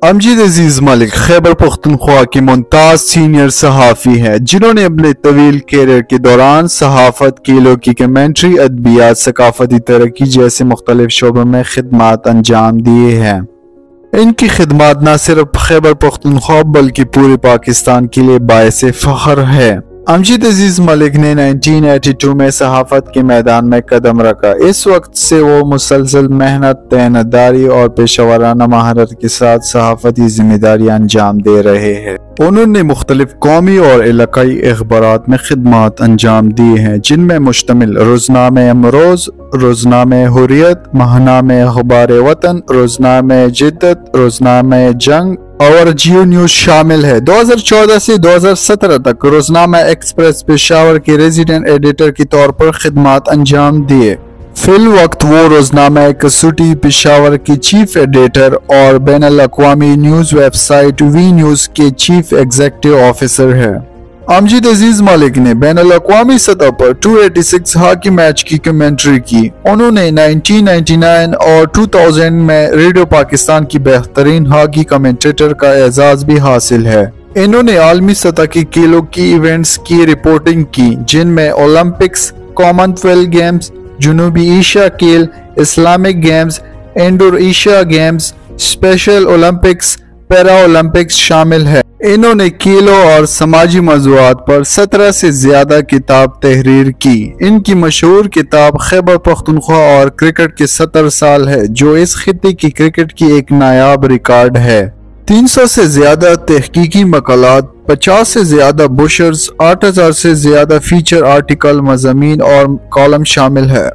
امجد عزیز ملک خیبر پختونخوا کے ممتاز سینئر صحافی ہیں جنہوں نے اپنے طویل کیریئر کے دوران صحافت، کھیلوں کی کمنٹری، ادبیات، ثقافتی ترقی جیسے مختلف شعبوں میں خدمات انجام دیے ہیں۔ ان کی خدمات نہ صرف خیبر پختونخوا بلکہ پورے پاکستان کے لیے باعث فخر ہے۔ امجد عزیز ملک نے 1982 میں صحافت کے میدان میں قدم رکھا۔ اس وقت سے وہ مسلسل محنت، دیانتداری اور پیشہ ورانہ مہارت کے ساتھ صحافتی ذمہ داریاں انجام دے رہے ہیں۔ انہوں نے مختلف قومی اور علاقائی اخبارات میں خدمات انجام دی ہیں جن میں مشتمل روزنامہ امروز، روزنامہ حریت، ماہنامہ اخبار وطن، روزنامہ جدت، روزنامہ جنگ اور جیو نیوز شامل ہے۔ 2014 سے 2017 تک روزنامہ ایکسپریس پشاور کے ریزیڈنٹ ایڈیٹر کے طور پر خدمات انجام دیے۔ فی الوقت وہ روزنامہ کسوٹی پشاور کی چیف ایڈیٹر اور بین الاقوامی نیوز ویب سائٹ وی نیوز کے چیف ایگزیکٹو آفیسر ہے۔ امجد عزیز ملک نے بین الاقوامی سطح پر 286 ہاکی میچ کی کمنٹری کی۔ انہوں نے 1999 اور 2000 میں ریڈیو پاکستان کی بہترین ہاکی کمنٹیٹر کا اعزاز بھی حاصل ہے۔ انہوں نے عالمی سطح کی کھیلوں کی ایونٹس کی رپورٹنگ کی جن میں اولمپکس، کامن ویلتھ گیمز، جنوبی ایشیا کھیل، Islamic games, indoor Asia games, special Olympics, para Olympics شامل ہے۔ انہوں نے کھیلوں اور سماجی موضوعات پر 17 سے زیادہ کتاب تحریر کی۔ ان کی مشہور کتاب خیبر پختونخوا اور کرکٹ کے 70 سال ہے جو اس خطے کی کرکٹ کی ایک نایاب ریکارڈ ہے۔ 300 سے زیادہ تحقیقی مقالات، 50 سے زیادہ بروشرز، 8000 سے زیادہ فیچر آرٹیکل، مضامین اور کالم شامل ہے۔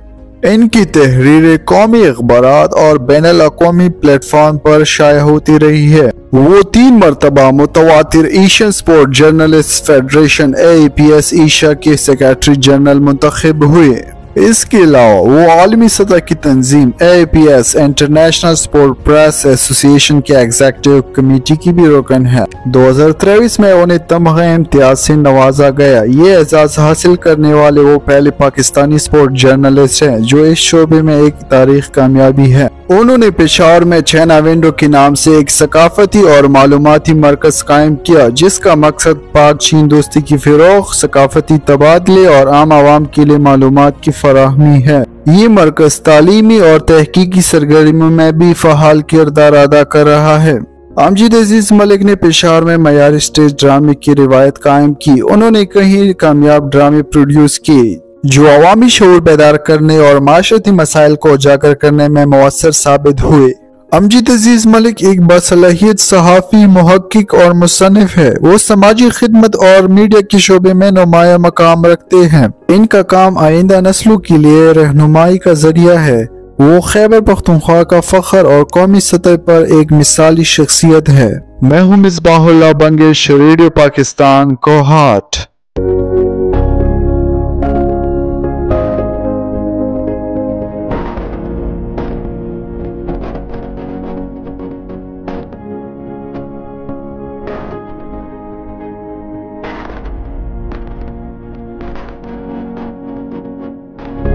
ان کی تحریریں قومی اخبارات اور بین الاقوامی پلیٹ فارم پر شائع ہوتی رہی ہے۔ وہ 3 مرتبہ متواتر Asian support journalist federation AAPS Asia کے سیکریٹری جنرل منتخب ہوئے۔ اس کے علاوہ وہ عالمی سطح کی تنظیم AAPS انٹرنیشنل سپورٹ پریس ایسوسی ایشن کے ایگزیکٹو کمیٹی کی بھی رکن ہے۔ 2023 میں انہیں تمغہ امتیاز سے نوازا گیا۔ یہ اعزاز حاصل کرنے والے وہ پہلے پاکستانی سپورٹ جرنلسٹ ہیں جو اس شعبے میں ایک تاریخ کامیابی ہے۔ انہوں نے پشاور میں چائنا ونڈو کے نام سے ایک ثقافتی اور معلوماتی مرکز قائم کیا جس کا مقصد پاک چین دوستی کی فروغ، ثقافتی تبادلے اور عام عوام کے لیے معلومات کی فراہمی ہے۔ یہ مرکز تعلیمی اور تحقیقی سرگرمیوں میں بھی فعال کردار ادا کر رہا ہے۔ امجد عزیز ملک نے پشاور میں معیاری سٹیج ڈرامے کی روایت قائم کی۔ انہوں نے کئی کامیاب ڈرامے پروڈیوس کیے جو عوامی شعور بیدار کرنے اور معاشرتی مسائل کو اجاگر کرنے میں مؤثر ثابت ہوئے۔ امجد عزیز ملک ایک باصلاحیت صحافی، محقق اور مصنف ہے۔ وہ سماجی خدمت اور میڈیا کے شعبے میں نمایاں مقام رکھتے ہیں۔ ان کا کام آئندہ نسلوں کے لیے رہنمائی کا ذریعہ ہے۔ وہ خیبر پختونخوا کا فخر اور قومی سطح پر ایک مثالی شخصیت ہے۔ میں ہوں مصباح اللہ بنگش، ریڈیو پاکستان، کوہاٹ۔